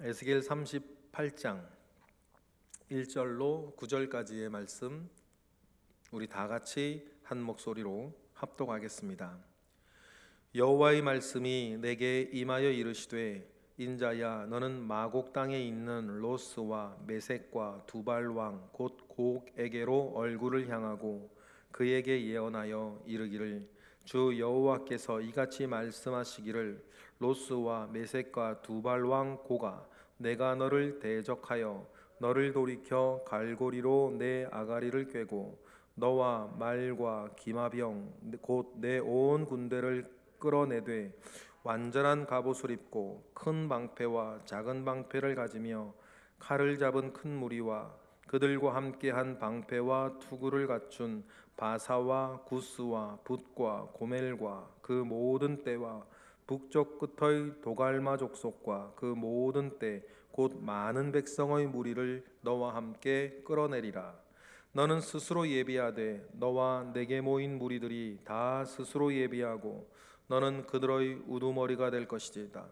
에스겔 38장 1절로 9절까지의 말씀 우리 다 같이 한 목소리로 합독하겠습니다. 여호와의 말씀이 내게 임하여 이르시되 인자야 너는 마곡 땅에 있는 로스와 메섹과 두발 왕 곧 곡에게로 얼굴을 향하고 그에게 예언하여 이르기를 주 여호와께서 이같이 말씀하시기를 로스와 메섹과 두발 왕 고가 내가 너를 대적하여 너를 돌이켜 갈고리로 내 아가리를 꿰고 너와 말과 기마병 곧 내 온 군대를 끌어내되 완전한 갑옷을 입고 큰 방패와 작은 방패를 가지며 칼을 잡은 큰 무리와 그들과 함께한 방패와 투구를 갖춘 바사와 구스와 붓과 고멜과 그 모든 떼와 북쪽 끝의 도갈마 족속과 그 모든 때 곧 많은 백성의 무리를 너와 함께 끌어내리라. 너는 스스로 예비하되 너와 내게 모인 무리들이 다 스스로 예비하고 너는 그들의 우두머리가 될 것이다.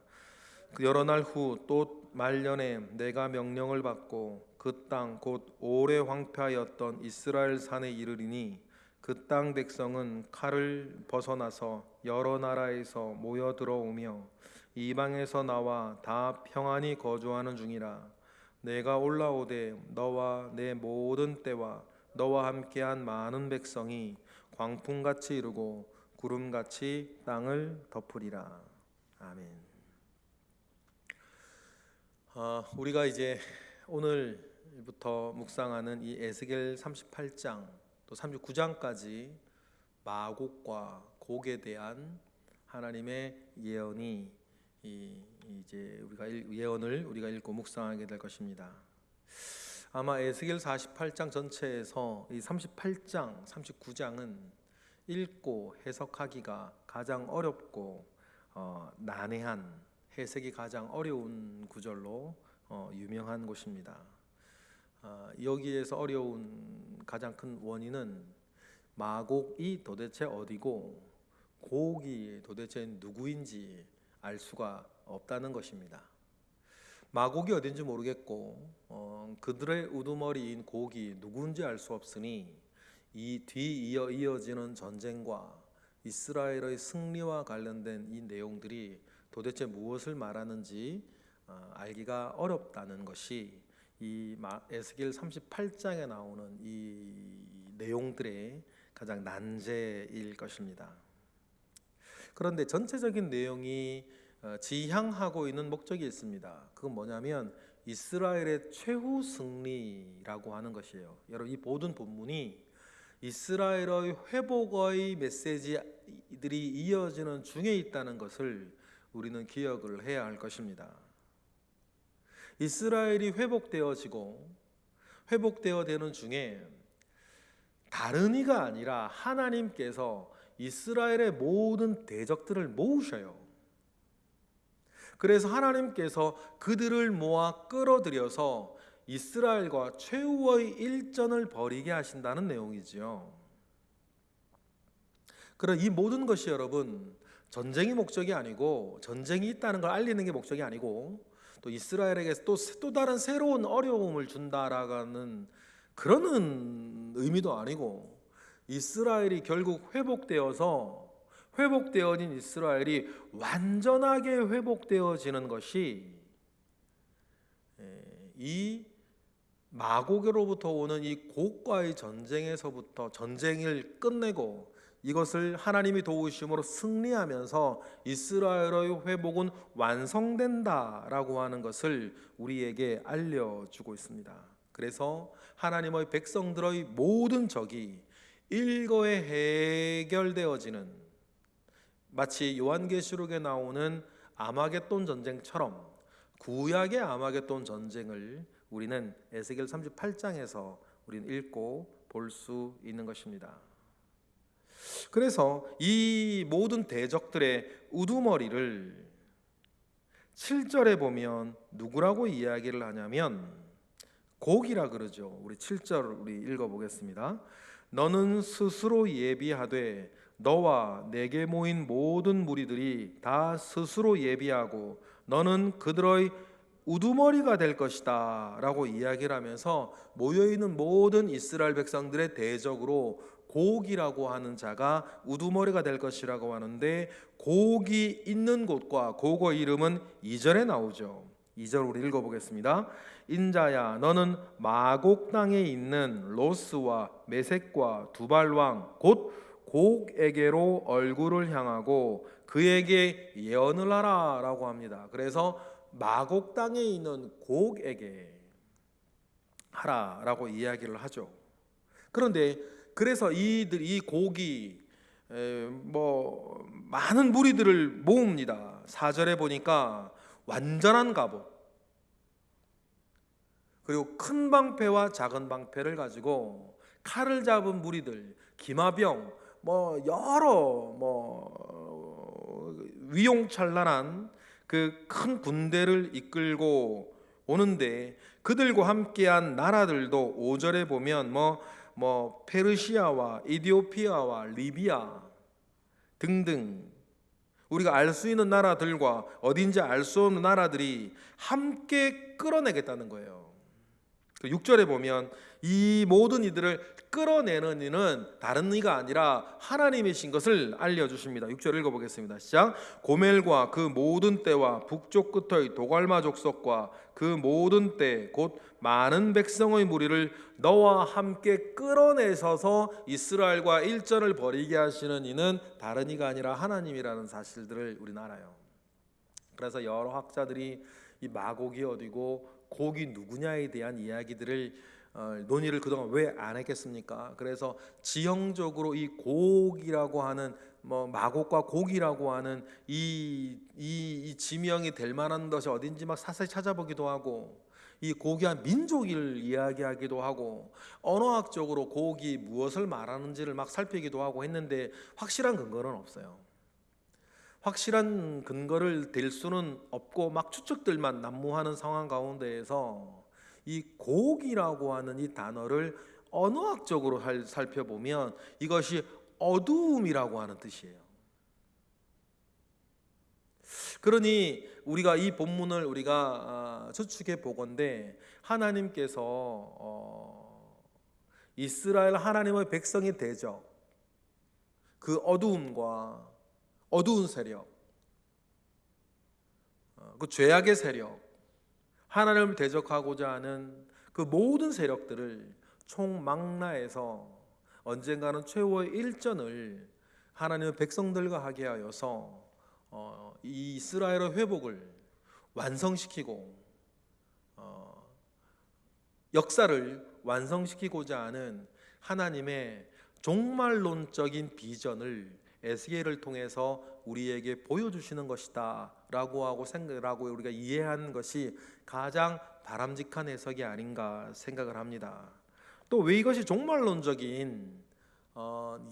여러 날 후 또 말년에 내가 명령을 받고 그 땅 곧 오래 황폐하였던 이스라엘 산에 이르리니 그 땅 백성은 칼을 벗어나서 여러 나라에서 모여 들어오며 이방에서 나와 다 평안히 거주하는 중이라. 내가 올라오되 너와 내 모든 때와 너와 함께한 많은 백성이 광풍같이 이르고 구름같이 땅을 덮으리라. 아멘. 우리가 이제 오늘부터 묵상하는 이 에스겔 38장 또 39장까지 마곡과 곡에 대한 하나님의 예언이 이제 예언을 우리가 읽고 묵상하게 될 것입니다. 아마 에스겔 48장 전체에서 이 38장, 39장은 읽고 해석하기가 가장 어렵고 난해한, 해석이 가장 어려운 구절로 유명한 곳입니다. 여기에서 어려운 가장 큰 원인은 마곡이 도대체 어디고 곡이 도대체 누구인지 알 수가 없다는 것입니다. 마곡이 어딘지 모르겠고 그들의 우두머리인 곡이 누구인지 알 수 없으니 이 이어지는 전쟁과 이스라엘의 승리와 관련된 이 내용들이 도대체 무엇을 말하는지 알기가 어렵다는 것이 이 에스겔 38장에 나오는 이 내용들의 가장 난제일 것입니다. 그런데 전체적인 내용이 지향하고 있는 목적이 있습니다. 그건 뭐냐면 이스라엘의 최후 승리라고 하는 것이에요. 여러분, 이 모든 본문이 이스라엘의 회복의 메시지들이 이어지는 중에 있다는 것을 우리는 기억을 해야 할 것입니다. 이스라엘이 회복되어지고 되는 중에 다른 이가 아니라 하나님께서 이스라엘의 모든 대적들을 모으셔요. 그래서 하나님께서 그들을 모아 끌어들여서 이스라엘과 최후의 일전을 벌이게 하신다는 내용이지요. 그럼 이 모든 것이 여러분 전쟁이 목적이 아니고, 전쟁이 있다는 걸 알리는 게 목적이 아니고, 또 이스라엘에게 또 다른 새로운 어려움을 준다라는 그런 의미도 아니고, 이스라엘이 결국 회복되어진 이스라엘이 완전하게 회복되어지는 것이 이 마곡으로부터 오는 이 곡과의 전쟁에서부터 전쟁을 끝내고 이것을 하나님이 도우심으로 승리하면서 이스라엘의 회복은 완성된다라고 하는 것을 우리에게 알려주고 있습니다. 그래서 하나님의 백성들의 모든 적이 일거에 해결되어지는, 마치 요한계시록에 나오는 아마겟돈 전쟁처럼 구약의 아마겟돈 전쟁을 우리는 에스겔 38장에서 우리는 읽고 볼 수 있는 것입니다. 그래서 이 모든 대적들의 우두머리를 7절에 보면 누구라고 이야기를 하냐면 곡이라 그러죠. 우리 7절 우리 읽어보겠습니다. 너는 스스로 예비하되 너와 내게 모인 모든 무리들이 다 스스로 예비하고 너는 그들의 우두머리가 될 것이다 라고 이야기를 하면서 모여있는 모든 이스라엘 백성들의 대적으로 곡이라고 하는 자가 우두머리가 될 것이라고 하는데, 곡이 있는 곳과 곡의 이름은 2절에 나오죠. 2절 우리 읽어보겠습니다. 인자야 너는 마곡 땅에 있는 로스와 메색과 두발왕 곧 곡에게로 얼굴을 향하고 그에게 예언을 하라 라고 합니다. 그래서 마곡 땅에 있는 곡에게 하라 라고 이야기를 하죠. 그런데 그래서 이 곡이 많은 무리들을 모읍니다. 4절에 보니까 완전한 갑옷, 그리고 큰 방패와 작은 방패를 가지고 칼을 잡은 무리들, 기마병, 여러 위용찬란한 그 큰 군대를 이끌고 오는데, 그들과 함께한 나라들도 5절에 보면 페르시아와 이디오피아와 리비아 등등 우리가 알 수 있는 나라들과 어딘지 알 수 없는 나라들이 함께 끌어내겠다는 거예요. 6절에 보면 이 모든 이들을 끌어내는 이는 다른 이가 아니라 하나님이신 것을 알려주십니다. 6절 읽어보겠습니다. 시작. 고멜과 그 모든 떼와 북쪽 끝의 도갈마 족속과 그 모든 떼 곧 많은 백성의 무리를 너와 함께 끌어내셔서 이스라엘과 일전을 벌이게 하시는 이는 다른 이가 아니라 하나님이라는 사실들을 우리는 알아요. 그래서 여러 학자들이 이 마곡이 어디고 곡이 누구냐에 대한 이야기들을 논의를 그동안 왜 안 했겠습니까? 그래서 지형적으로 이 곡이라고 하는 마곡과 곡이라고 하는 이 지명이 될 만한 것이 어딘지 막 자세히 찾아보기도 하고, 이 곡이 한 민족을 이야기하기도 하고, 언어학적으로 곡이 무엇을 말하는지를 막 살피기도 하고 했는데 확실한 근거는 없어요. 확실한 근거를 댈 수는 없고 막 추측들만 난무하는 상황 가운데에서 이 곡이라고 하는 이 단어를 언어학적으로 살펴보면 이것이 어두움이라고 하는 뜻이에요. 그러니 우리가 이 본문을 우리가 추측해 보건대 하나님께서 이스라엘 하나님의 백성의 대적, 그 어두움과 어두운 세력, 그 죄악의 세력, 하나님을 대적하고자 하는 그 모든 세력들을 총망라해서 언젠가는 최후의 일전을 하나님의 백성들과 하게 하여서 이 이스라엘의 회복을 완성시키고 역사를 완성시키고자 하는 하나님의 종말론적인 비전을 에스겔을 통해서 우리에게 보여주시는 것이다 라고 우리가 이해하는 것이 가장 바람직한 해석이 아닌가 생각을 합니다. 또 왜 이것이 종말론적인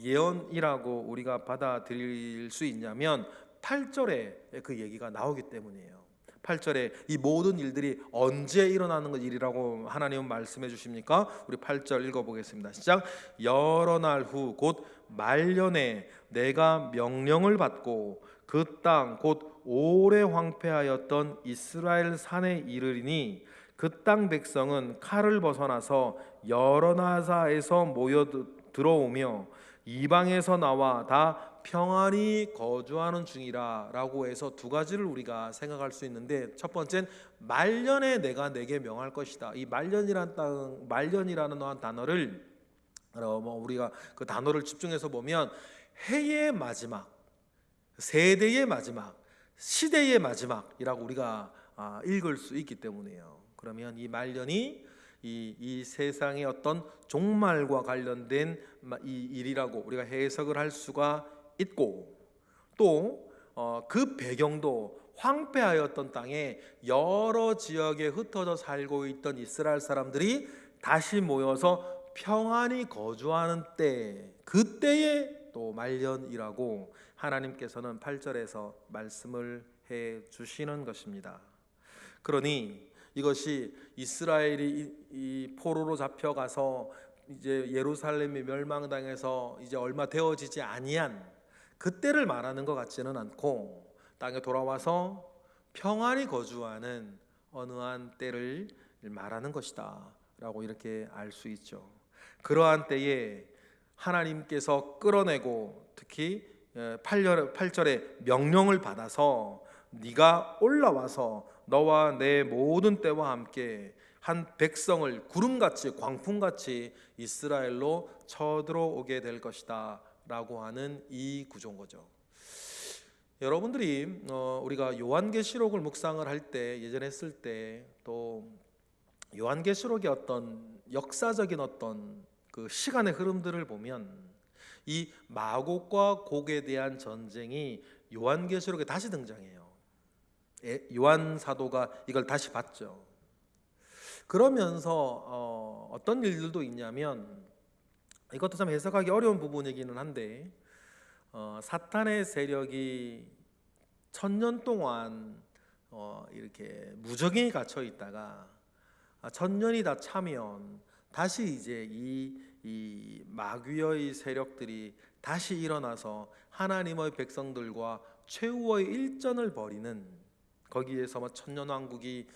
예언이라고 우리가 받아들일 수 있냐면 8절에 그 얘기가 나오기 때문이에요. 8절에 이 모든 일들이 언제 일어나는 일이라고 하나님은 말씀해 주십니까? 우리 8절 읽어보겠습니다. 시작. 여러 날 후 곧 말년에 내가 명령을 받고 그 땅 곧 오래 황폐하였던 이스라엘 산에 이르리니 그 땅 백성은 칼을 벗어나서 여러 나라에서 모여 들어오며 이방에서 나와 다 평안히 거주하는 중이라 라고 해서 두 가지를 우리가 생각할 수 있는데, 첫 번째는 말년에 내가 내게 명할 것이다. 이 말년이라는 단어를 우리가 그 단어를 집중해서 보면 해의 마지막, 세대의 마지막, 시대의 마지막이라고 우리가 읽을 수 있기 때문이에요. 그러면 이 말년이 이 세상의 어떤 종말과 관련된 이 일이라고 우리가 해석을 할 수가 있고, 또 그 배경도 황폐하였던 땅에 여러 지역에 흩어져 살고 있던 이스라엘 사람들이 다시 모여서 평안히 거주하는 때, 그때에 또 말년이라고 하나님께서는 8절에서 말씀을 해 주시는 것입니다. 그러니 이것이 이스라엘이 이 포로로 잡혀가서 이제 예루살렘이 멸망당해서 이제 얼마 되어지지 아니한 그때를 말하는 것 같지는 않고, 땅에 돌아와서 평안히 거주하는 어느 한 때를 말하는 것이다 라고 이렇게 알 수 있죠. 그러한 때에 하나님께서 끌어내고 특히 8절에 명령을 받아서 네가 올라와서 너와 내 모든 때와 함께 한 백성을 구름같이 광풍같이 이스라엘로 쳐들어오게 될 것이다 라고 하는 이 구조인 거죠. 여러분들이 우리가 요한계시록을 묵상을 할 때, 예전에 했을 때, 또 요한계시록의 어떤 역사적인 어떤 그 시간의 흐름들을 보면 이 마곡과 곡에 대한 전쟁이 요한계시록에 다시 등장해요. 요한 사도가 이걸 다시 봤죠. 그러면서 어떤 일들도 있냐면, 이것도 참 해석하기 어려운 부분이기는 한데, 사탄의 세력이 1000년 동안 이렇게 무적에 갇혀 있다가 1000년이 다 차면 다시 이제 이 마귀의 세력들이 다시 일어나서 하나님의 백성들과 최후의 일전을 벌이는, 거기에서 뭐 천년왕국이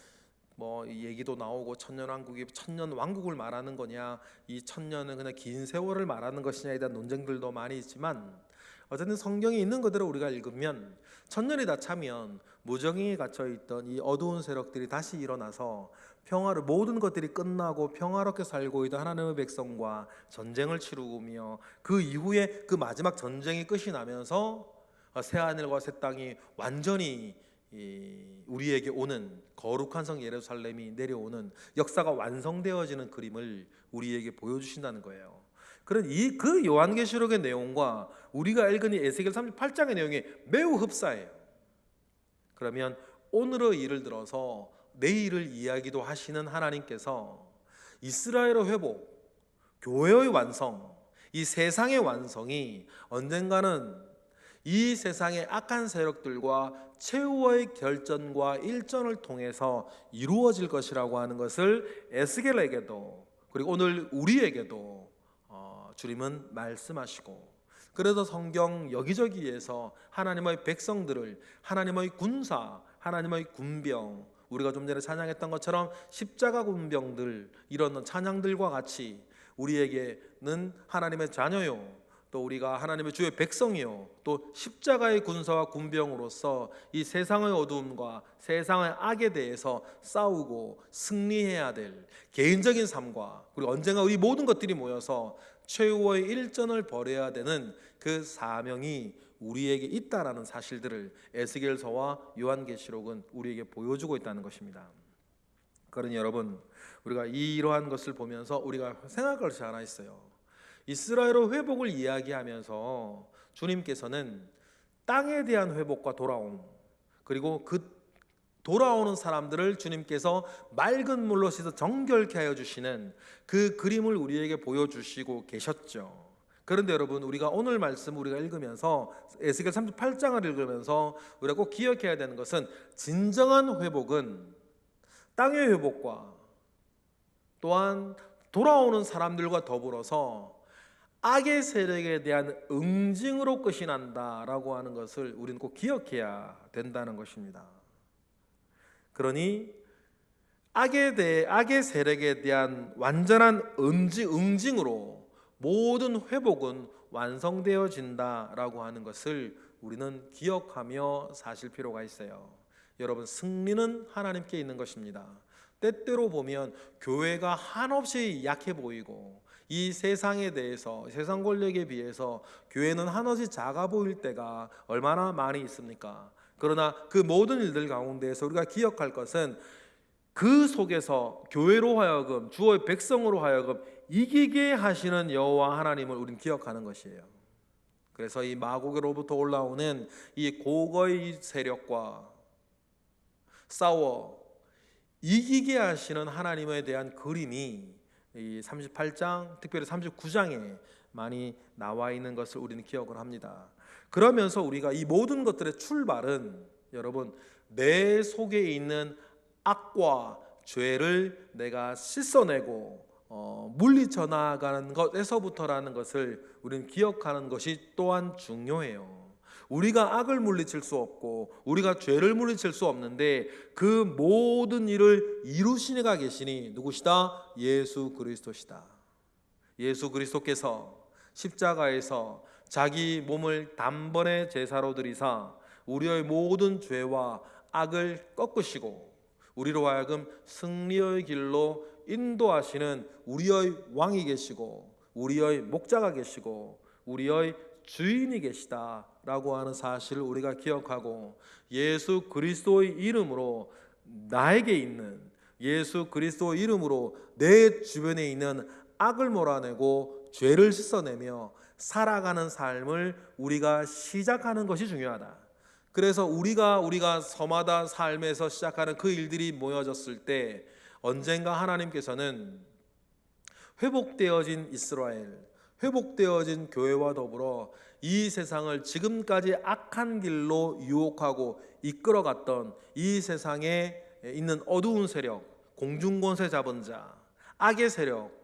뭐 얘기도 나오고, 천년왕국이 천년왕국을 말하는 거냐, 이 천년은 그냥 긴 세월을 말하는 것이냐에 대한 논쟁들도 많이 있지만, 어쨌든 성경에 있는 그대로 우리가 읽으면 천년이 다 차면 무정에 갇혀있던 이 어두운 세력들이 다시 일어나서 평화를, 모든 것들이 끝나고 평화롭게 살고 있던 하나님의 백성과 전쟁을 치르며, 그 이후에 그 마지막 전쟁이 끝이 나면서 새하늘과 새 땅이 완전히 우리에게 오는, 거룩한 성 예루살렘이 내려오는 역사가 완성되어지는 그림을 우리에게 보여주신다는 거예요. 그런 그 요한계시록의 내용과 우리가 읽은 이 에스겔 38장의 내용이 매우 흡사해요. 그러면 오늘의 일을 들어서 내일을 이야기도 하시는 하나님께서 이스라엘의 회복, 교회의 완성, 이 세상의 완성이 언젠가는 이 세상의 악한 세력들과 최후의 결전과 일전을 통해서 이루어질 것이라고 하는 것을 에스겔에게도, 그리고 오늘 우리에게도 주님은 말씀하시고, 그래서 성경 여기저기에서 하나님의 백성들을, 하나님의 군사, 하나님의 군병, 우리가 좀 전에 찬양했던 것처럼 십자가 군병들, 이런 찬양들과 같이 우리에게는 하나님의 자녀요, 또 우리가 하나님의 주의 백성이요, 또 십자가의 군사와 군병으로서 이 세상의 어두움과 세상의 악에 대해서 싸우고 승리해야 될 개인적인 삶과, 그리고 언젠가 우리 모든 것들이 모여서 최후의 일전을 벌여야 되는 그 사명이 우리에게 있다라는 사실들을 에스겔서와 요한계시록은 우리에게 보여주고 있다는 것입니다. 그러니 여러분, 우리가 이러한 것을 보면서 우리가 생각할 것이 하나 있어요. 이스라엘의 회복을 이야기하면서 주님께서는 땅에 대한 회복과 돌아옴, 그리고 그 돌아오는 사람들을 주님께서 맑은 물로 씻어 정결케 하여 주시는 그 그림을 우리에게 보여주시고 계셨죠. 그런데 여러분, 우리가 오늘 말씀 우리가 읽으면서 에스겔 38장을 읽으면서 우리가 꼭 기억해야 되는 것은, 진정한 회복은 땅의 회복과 또한 돌아오는 사람들과 더불어서 악의 세력에 대한 응징으로 끝이 난다라고 하는 것을 우리는 꼭 기억해야 된다는 것입니다. 그러니 악의 세력에 대한 완전한 응징으로 모든 회복은 완성되어진다라고 하는 것을 우리는 기억하며 사실 필요가 있어요. 여러분, 승리는 하나님께 있는 것입니다. 때때로 보면 교회가 한없이 약해 보이고, 이 세상에 대해서, 세상 권력에 비해서 교회는 한없이 작아 보일 때가 얼마나 많이 있습니까? 그러나 그 모든 일들 가운데에서 우리가 기억할 것은, 그 속에서 교회로 하여금, 주의 백성으로 하여금 이기게 하시는 여호와 하나님을 우리는 기억하는 것이에요. 그래서 이 마곡으로부터 올라오는 이 고거의 세력과 싸워 이기게 하시는 하나님에 대한 그림이 이 38장, 특별히 39장에 많이 나와 있는 것을 우리는 기억을 합니다. 그러면서 우리가 이 모든 것들의 출발은, 여러분, 내 속에 있는 악과 죄를 내가 씻어내고 물리쳐 나가는 것에서부터라는 것을 우리는 기억하는 것이 또한 중요해요. 우리가 악을 물리칠 수 없고 우리가 죄를 물리칠 수 없는데 그 모든 일을 이루신 이가 계시니 누구시다? 예수 그리스도시다. 예수 그리스도께서 십자가에서 자기 몸을 단번에 제사로 드리사 우리의 모든 죄와 악을 꺾으시고 우리로 하여금 승리의 길로 인도하시는 우리의 왕이 계시고 우리의 목자가 계시고 우리의 주인이 계시다라고 하는 사실을 우리가 기억하고 예수 그리스도의 이름으로 나에게 있는 예수 그리스도의 이름으로 내 주변에 있는 악을 몰아내고 죄를 씻어내며 살아가는 삶을 우리가 시작하는 것이 중요하다. 그래서 우리가 서마다 삶에서 시작하는 그 일들이 모여졌을 때 언젠가 하나님께서는 회복되어진 이스라엘, 회복되어진 교회와 더불어 이 세상을 지금까지 악한 길로 유혹하고 이끌어갔던 이 세상에 있는 어두운 세력, 공중권세 잡은 자, 악의 세력,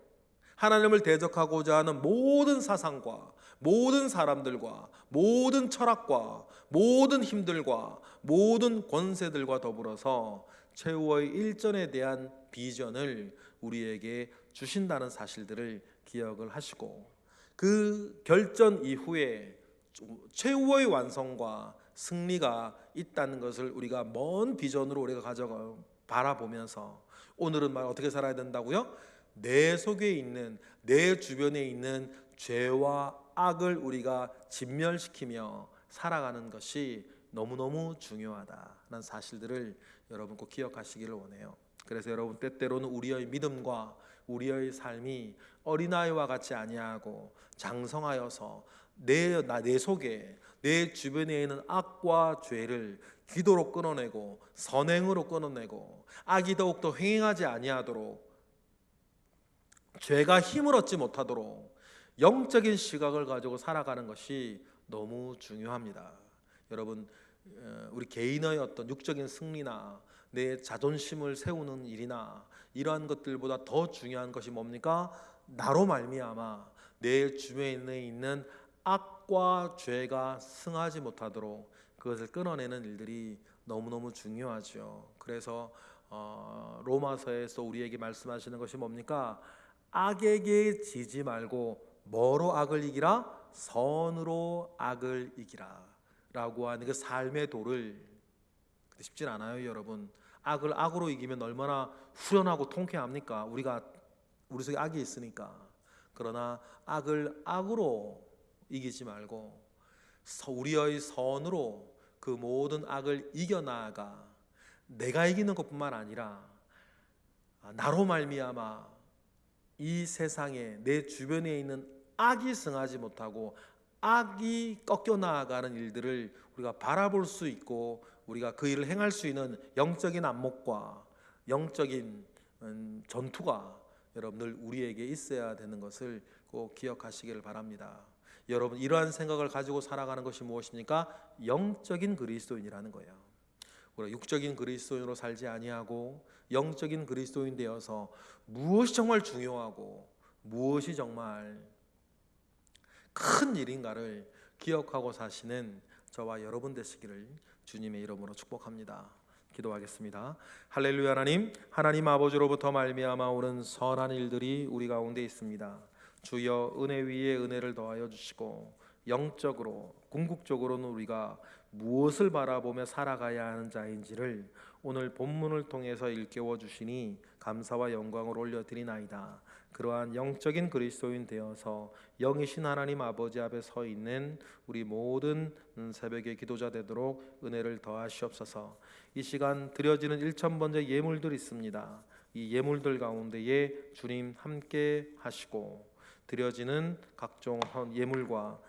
하나님을 대적하고자 하는 모든 사상과 모든 사람들과 모든 철학과 모든 힘들과 모든 권세들과 더불어서 최후의 일전에 대한 비전을 우리에게 주신다는 사실들을 기억을 하시고 그 결전 이후에 최후의 완성과 승리가 있다는 것을 우리가 먼 비전으로 우리가 가져가 바라보면서 오늘은 말 어떻게 살아야 된다고요? 내 속에 있는 내 주변에 있는 죄와 악을 우리가 진멸시키며 살아가는 것이 너무너무 중요하다는 사실들을 여러분 꼭 기억하시기를 원해요. 그래서 여러분 때때로는 우리의 믿음과 우리의 삶이 어린아이와 같이 아니하고 장성하여서 내 속에 내 주변에 있는 악과 죄를 기도로 끊어내고 선행으로 끊어내고 악이 더욱더 횡행하지 아니하도록 죄가 힘을 얻지 못하도록 영적인 시각을 가지고 살아가는 것이 너무 중요합니다. 여러분 우리 개인의 어떤 육적인 승리나 내 자존심을 세우는 일이나 이러한 것들보다 더 중요한 것이 뭡니까? 나로 말미암아 내 주변에 있는 악과 죄가 승하지 못하도록 그것을 끊어내는 일들이 너무너무 중요하죠. 그래서 로마서에서 우리에게 말씀하시는 것이 뭡니까? 악에게 지지 말고 뭐로 악을 이기라? 선으로 악을 이기라 라고 하는 그 삶의 도를 쉽진 않아요. 여러분 악을 악으로 이기면 얼마나 후련하고 통쾌합니까? 우리 속에 악이 있으니까. 그러나 악을 악으로 이기지 말고 우리의 선으로 그 모든 악을 이겨나가 내가 이기는 것뿐만 아니라 나로 말미암아 이 세상에 내 주변에 있는 악이 승하지 못하고 악이 꺾여 나아가는 일들을 우리가 바라볼 수 있고 우리가 그 일을 행할 수 있는 영적인 안목과 영적인 전투가 여러분들 우리에게 있어야 되는 것을 꼭 기억하시기를 바랍니다. 여러분 이러한 생각을 가지고 살아가는 것이 무엇입니까? 영적인 그리스도인이라는 거예요. 우리가 육적인 그리스도인으로 살지 아니하고 영적인 그리스도인 되어서 무엇이 정말 중요하고 무엇이 정말 큰 일인가를 기억하고 사시는 저와 여러분 되시기를 주님의 이름으로 축복합니다. 기도하겠습니다. 할렐루야. 하나님 아버지로부터 말미암아 오는 선한 일들이 우리 가운데 있습니다. 주여 은혜 위에 은혜를 더하여 주시고 영적으로 궁극적으로는 우리가 무엇을 바라보며 살아가야 하는 자인지를 오늘 본문을 통해서 일깨워 주시니 감사와 영광을 올려드리나이다. 그러한 영적인 그리스도인 되어서 영이신 하나님 아버지 앞에 서 있는 우리 모든 새벽의 기도자 되도록 은혜를 더하시옵소서. 이 시간 드려지는 1000번째 예물들이 있습니다. 이 예물들 가운데에 주님 함께 하시고 드려지는 각종 예물과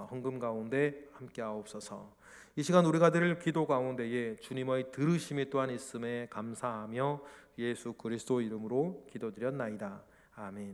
헌금 가운데 함께 하옵소서. 이 시간 우리가 드릴 기도 가운데에 주님의 들으심이 또한 있음에 감사하며 예수 그리스도 이름으로 기도드렸나이다. 아멘.